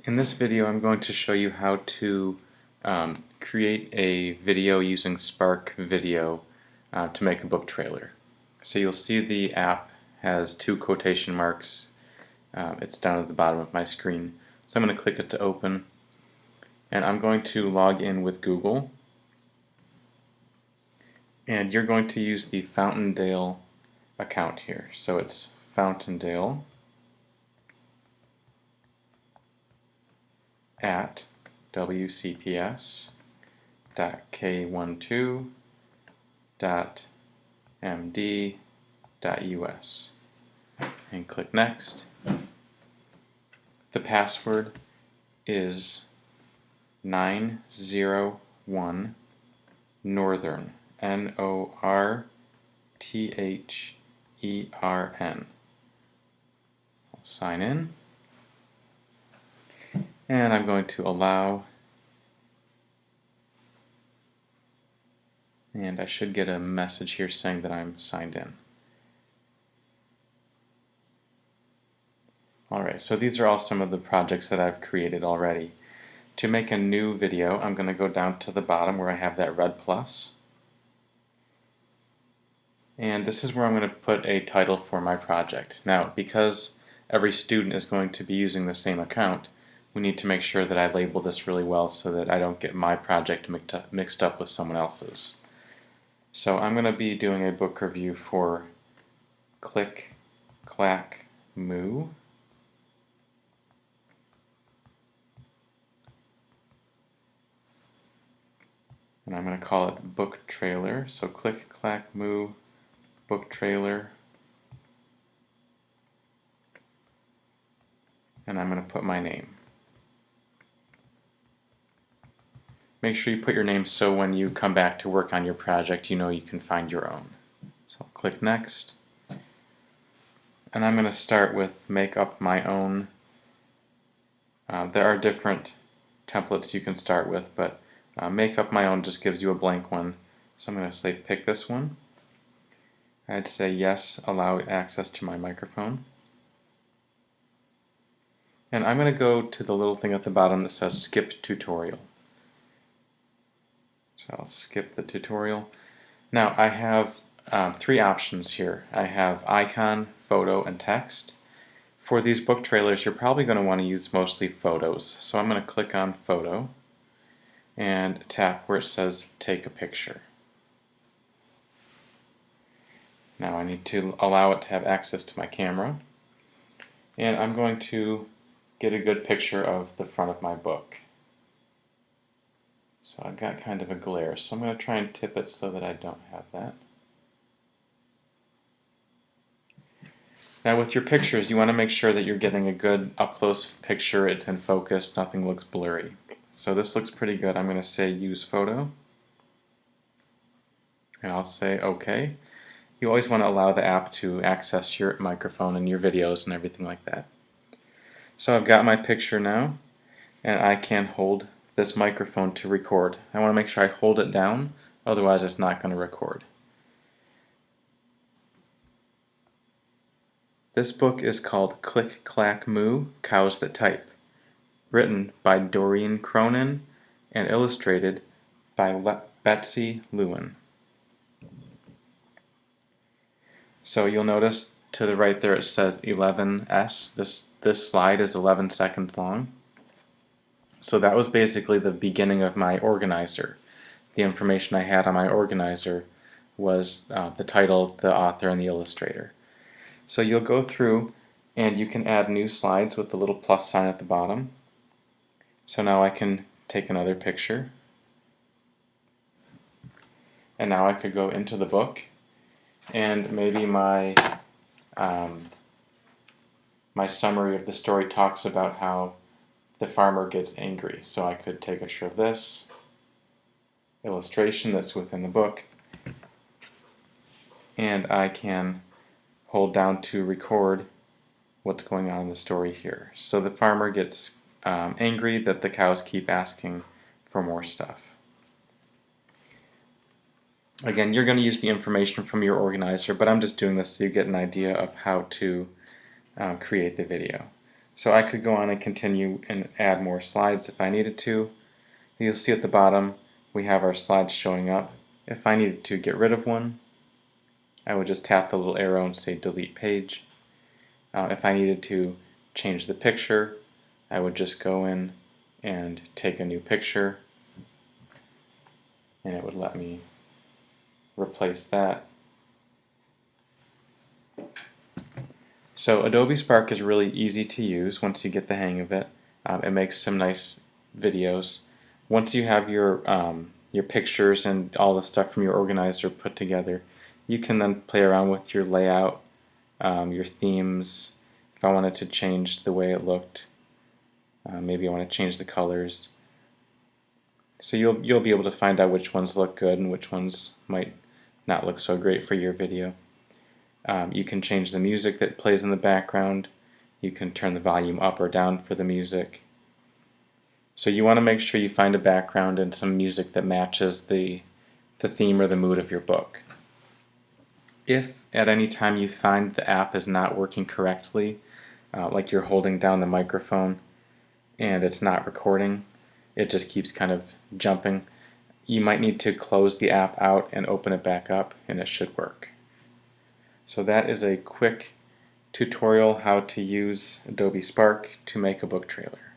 In this video I'm going to show you how to create a video using Spark Video to make a book trailer. So you'll see the app has two quotation marks. It's down at the bottom of my screen. So I'm going to click it to open, and I'm going to log in with Google, and you're going to use the Fountaindale account here. So it's Fountaindale at wcps.k12.md.us and click next. The password is 901 Northern, Northern. I'll sign in, and I'm going to allow, and I should get a message here saying that I'm signed in. Alright, so these are all some of the projects that I've created already. To make a new video, I'm going to go down to the bottom where I have that red plus. And this is where I'm going to put a title for my project. Now, because every student is going to be using the same account, we need to make sure that I label this really well so that I don't get my project mixed up with someone else's. So I'm going to be doing a book review for Click Clack Moo. And I'm going to call it book trailer. So Click Clack Moo book trailer. And I'm going to put my name. Make sure you put your name so when you come back to work on your project, you know you can find your own. So I'll click next. And I'm going to start with make up my own. There are different templates you can start with, but make up my own just gives you a blank one. So I'm going to say pick this one. I'd say yes, allow access to my microphone. And I'm going to go to the little thing at the bottom that says skip tutorial. So I'll skip the tutorial. Now I have three options here. I have icon, photo, and text. For these book trailers, you're probably going to want to use mostly photos. So I'm going to click on photo and tap where it says take a picture. Now I need to allow it to have access to my camera, and I'm going to get a good picture of the front of my book. So I've got kind of a glare, so I'm going to try and tip it so that I don't have that. Now with your pictures, you want to make sure that you're getting a good up-close picture, it's in focus, nothing looks blurry. So this looks pretty good. I'm going to say use photo, and I'll say OK. You always want to allow the app to access your microphone and your videos and everything like that. So I've got my picture now, and I can hold this microphone to record. I want to make sure I hold it down, otherwise it's not going to record. This book is called Click Clack Moo, Cows That Type, written by Doreen Cronin and illustrated by Betsy Lewin. So you'll notice to the right there it says 11S. This slide is 11 seconds long. So that was basically the beginning of my organizer. The information I had on my organizer was the title, the author, and the illustrator. So you'll go through and you can add new slides with the little plus sign at the bottom. So now I can take another picture. And now I could go into the book, and maybe my my summary of the story talks about how the farmer gets angry. So I could take a picture of this illustration that's within the book, and I can hold down to record what's going on in the story here. So the farmer gets angry that the cows keep asking for more stuff. Again, you're going to use the information from your organizer, but I'm just doing this so you get an idea of how to create the video. So I could go on and continue and add more slides if I needed to. You'll see at the bottom we have our slides showing up. If I needed to get rid of one, I would just tap the little arrow and say delete page. If I needed to change the picture, I would just go in and take a new picture, and it would let me replace that. So Adobe Spark is really easy to use once you get the hang of it. It makes some nice videos. Once you have your pictures and all the stuff from your organizer put together, you can then play around with your layout, your themes. If I wanted to change the way it looked, maybe I want to change the colors. So you'll be able to find out which ones look good and which ones might not look so great for your video. You can change the music that plays in the background. You can turn the volume up or down for the music. So you want to make sure you find a background and some music that matches the theme or the mood of your book. If at any time you find the app is not working correctly, like you're holding down the microphone and it's not recording, it just keeps kind of jumping, you might need to close the app out and open it back up, and it should work. So that is a quick tutorial how to use Adobe Spark to make a book trailer.